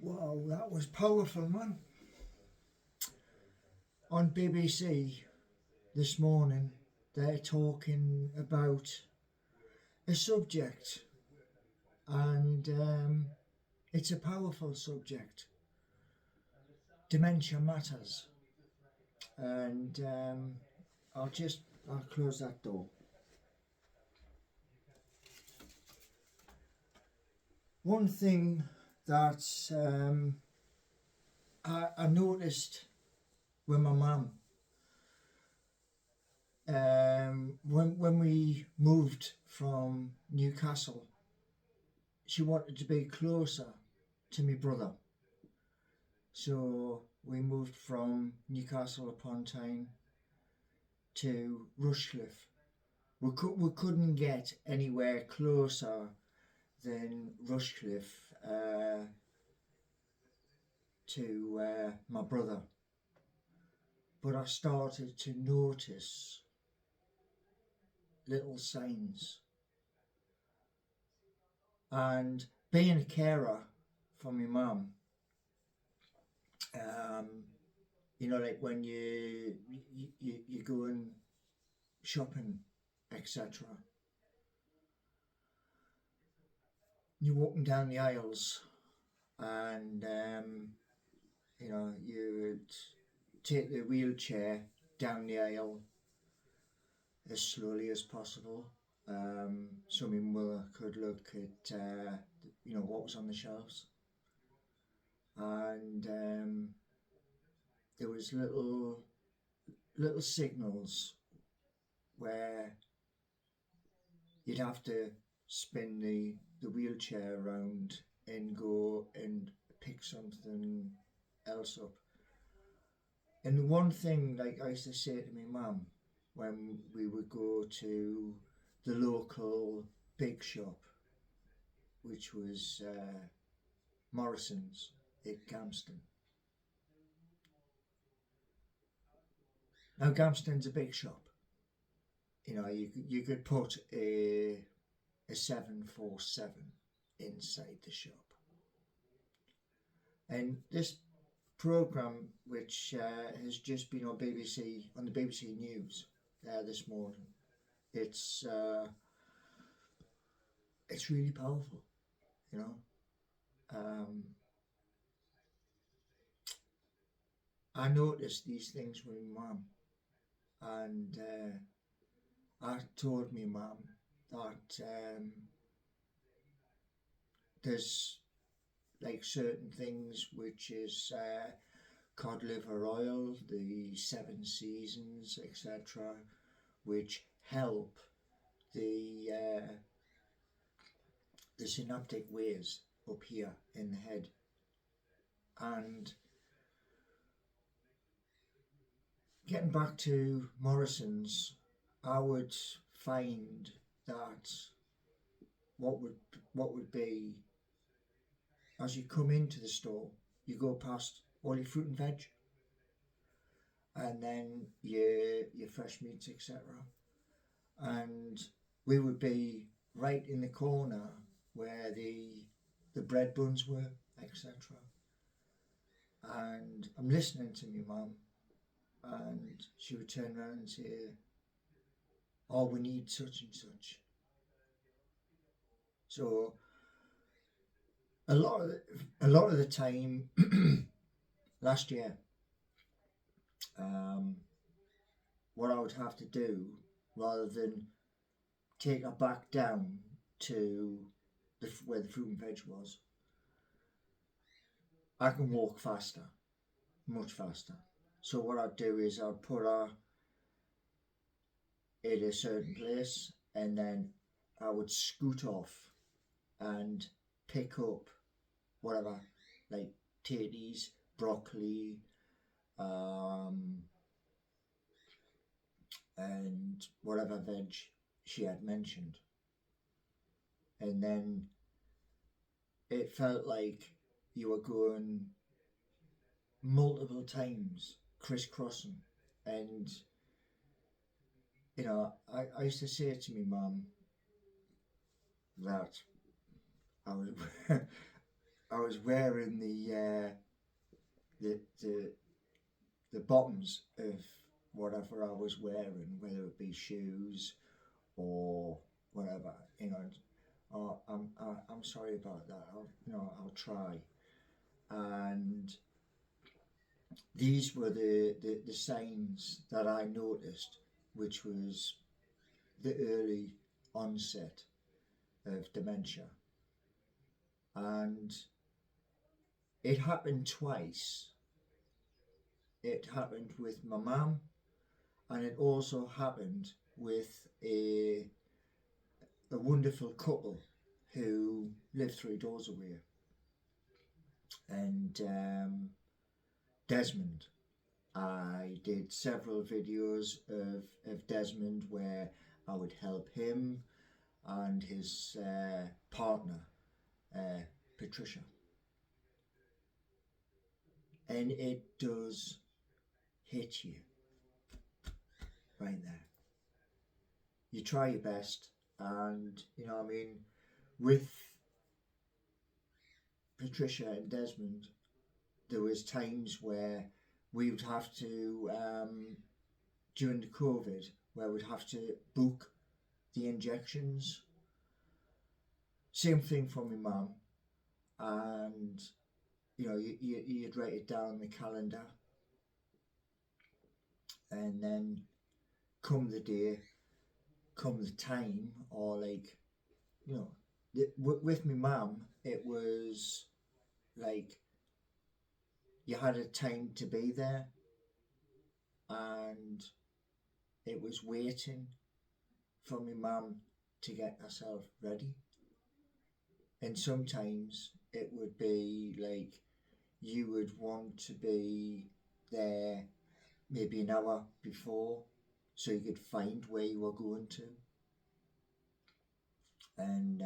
Wow, that was powerful, man. On BBC this morning, they're talking about a subject, and it's a powerful subject. Dementia Matters. And I'll close that door. One thing that I noticed with my mum, when we moved from Newcastle, she wanted to be closer to my brother. So we moved from Newcastle upon Tyne to Rushcliffe. We couldn't get anywhere closer than Rushcliffe to my brother. But I started to notice little signs. And being a carer for my mum, like when you going shopping, etc. You're walking down the aisles, and you would take the wheelchair down the aisle as slowly as possible, so my mother could look at what was on the shelves, and there was little signals where you'd have to spin the wheelchair around and go and pick something else up. And the one thing, like I used to say to my mum when we would go to the local big shop, which was Morrison's at Gamston. Now Gamston's a big shop. You could put a 747 inside the shop. And this programme, which has just been on the BBC News this morning, it's really powerful, I noticed these things with my mum, and I told my mum that there's like certain things which is cod liver oil, the 7 seasons, etc., which help the synaptic waves up here in the head. And getting back to Morrison's, I would find that what would be, as you come into the store, you go past all your fruit and veg, and then your fresh meats, etc. And we would be right in the corner where the bread buns were, etc. And I'm listening to my mum, and she would turn around and say, "Oh, we need such and such." So a lot of the time last year, what I would have to do, rather than take her back down to where the fruit and veg was, I can walk faster, much faster. So what I'd do is I'd put her at a certain place, and then I would scoot off and pick up whatever, like tatties, broccoli, and whatever veg she had mentioned. And then it felt like you were going multiple times, crisscrossing. And I used to say to my mum that I was I was wearing the the the bottoms of whatever I was wearing, whether it be shoes or whatever, you know. Oh, I'm sorry about that. I'll try. And these were the signs that I noticed, which was the early onset of dementia. And it happened twice. It happened with my mum, and it also happened with a wonderful couple who lived 3 doors away. And Desmond, I did several videos of Desmond where I would help him and his partner, Patricia. And it does hit you right there. You try your best, and with Patricia and Desmond, there was times where we would have to, during the COVID, where we'd have to book the injections. Same thing for my mum, and you'd write it down in the calendar, and then come the day, come the time, or with my mum, it was like you had a time to be there, and it was waiting for my mum to get herself ready. And sometimes it would be like you would want to be there maybe an hour before so you could find where you were going to. And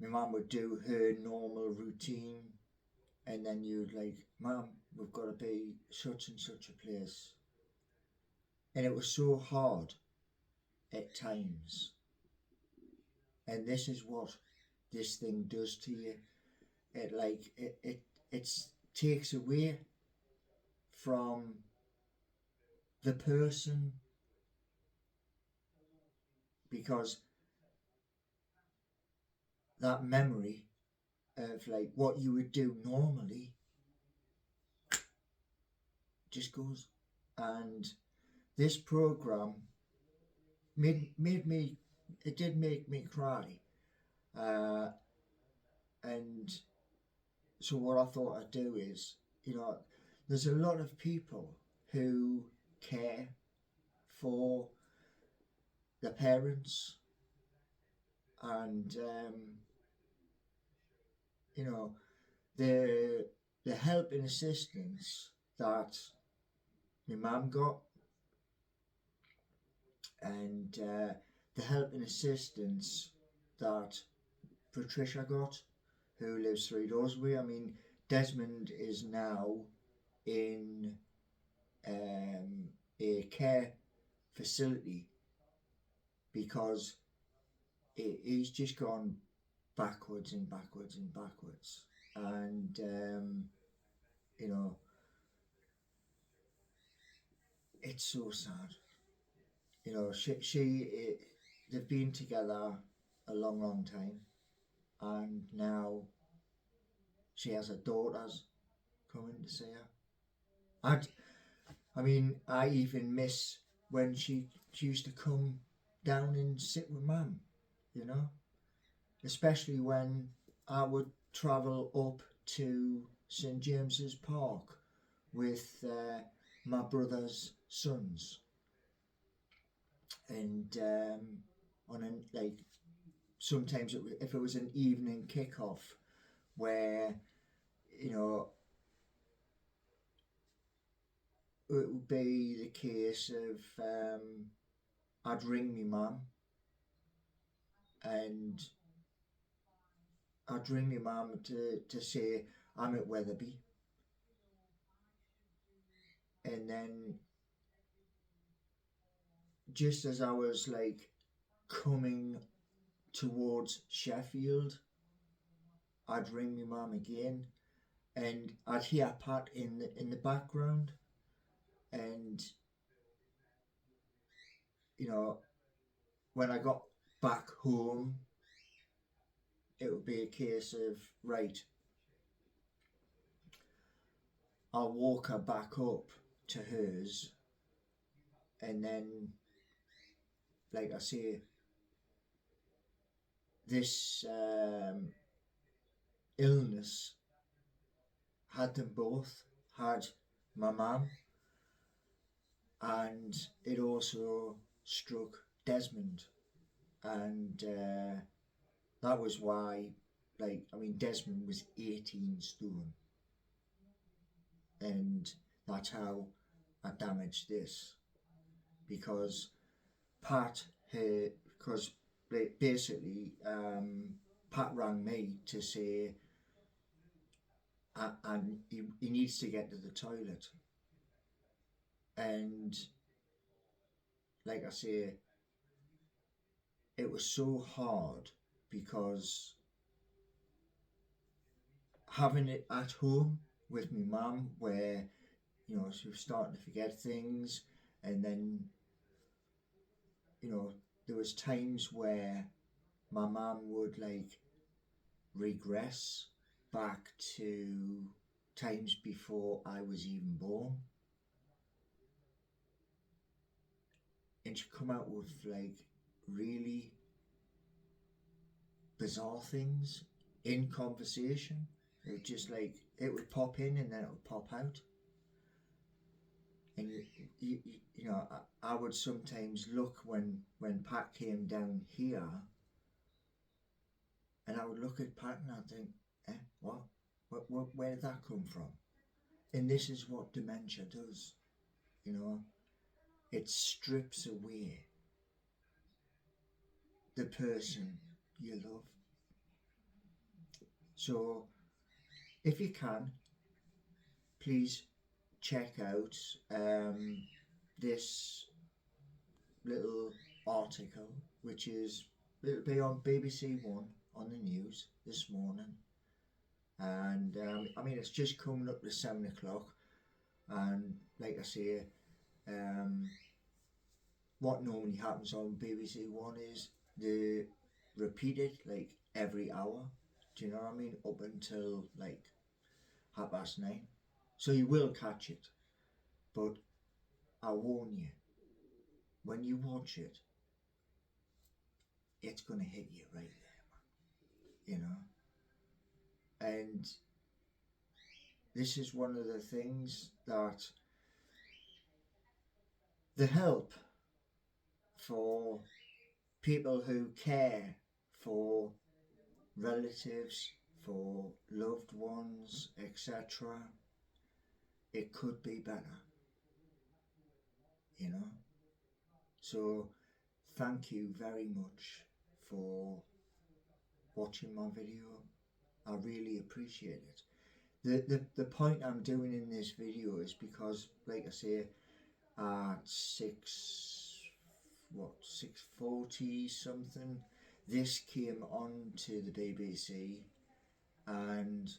my mum would do her normal routine, and then you'd like, Mum, we've got to be such and such a place. And it was so hard at times. And this is what this thing does to you. It takes away from the person, because that memory of like what you would do normally just goes. And this program made me, it did make me cry. And so what I thought I'd do is, there's a lot of people who care for their parents, and the help and assistance that my mum got, and the help and assistance that Patricia got, who lives 3 doors away. I mean, Desmond is now in a care facility because he's just gone backwards and backwards and backwards. And, it's so sad. They've been together a long, long time, and now she has her daughters coming to see her. I even miss when she used to come down and sit with Mum, especially when I would travel up to St James's Park with my brother's sons, and sometimes if it was an evening kickoff where it would be the case of I'd ring my mum, and I'd ring my mum to say I'm at Wetherby, and then just as I was like coming towards Sheffield, I'd ring my mum again, and I'd hear Pat in the background, and you know, when I got back home, it would be a case of, right, I'll walk her back up to hers, and then, like I say, this illness had them both. Had my mum, and it also struck Desmond, and that was why, like, I mean, Desmond was 18 stone, and that's how I damaged this, because Pat had, because basically Pat rang me to say, and he needs to get to the toilet, and like I say, it was so hard because having it at home with my mum, where she was starting to forget things, and then there was times where my mum would like regress back to times before I was even born, and she'd come out with like really bizarre things in conversation. It would just like, it would pop in and then it would pop out, and I would sometimes look when Pat came down here, and I would look at Pat and I'd think, what? Where did that come from? And this is what dementia does, it strips away the person you love. So if you can, please check out this little article, which it'll be on BBC One on the news this morning, and I mean, it's just coming up to 7 o'clock, and like I say, what normally happens on BBC One is they repeat it like every hour. Do you know what I mean? Up until like 9:30. So you will catch it, but I warn you, when you watch it, it's gonna hit you right there, And this is one of the things that the help for people who care for relatives, for loved ones, etc., it could be better, you know. So thank you very much for watching my video. I really appreciate it. The point I'm doing in this video is because, like I say, at 6:40 something, this came on to the BBC, and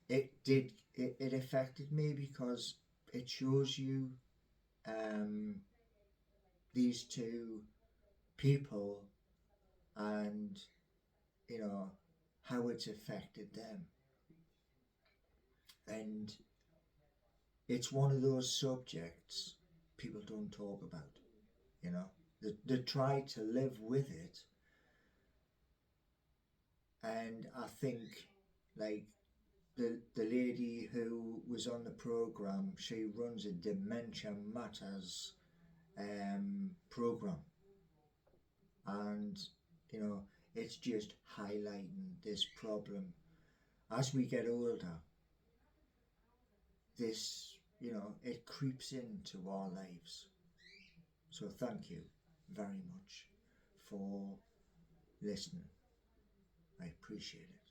it affected me because it shows you these two people, and how it's affected them, and it's one of those subjects people don't talk about. They try to live with it, and I think, like, the lady who was on the program, she runs a Dementia Matters program, and it's just highlighting this problem. As we get older, this it creeps into our lives. So thank you very much for listening. I appreciate it.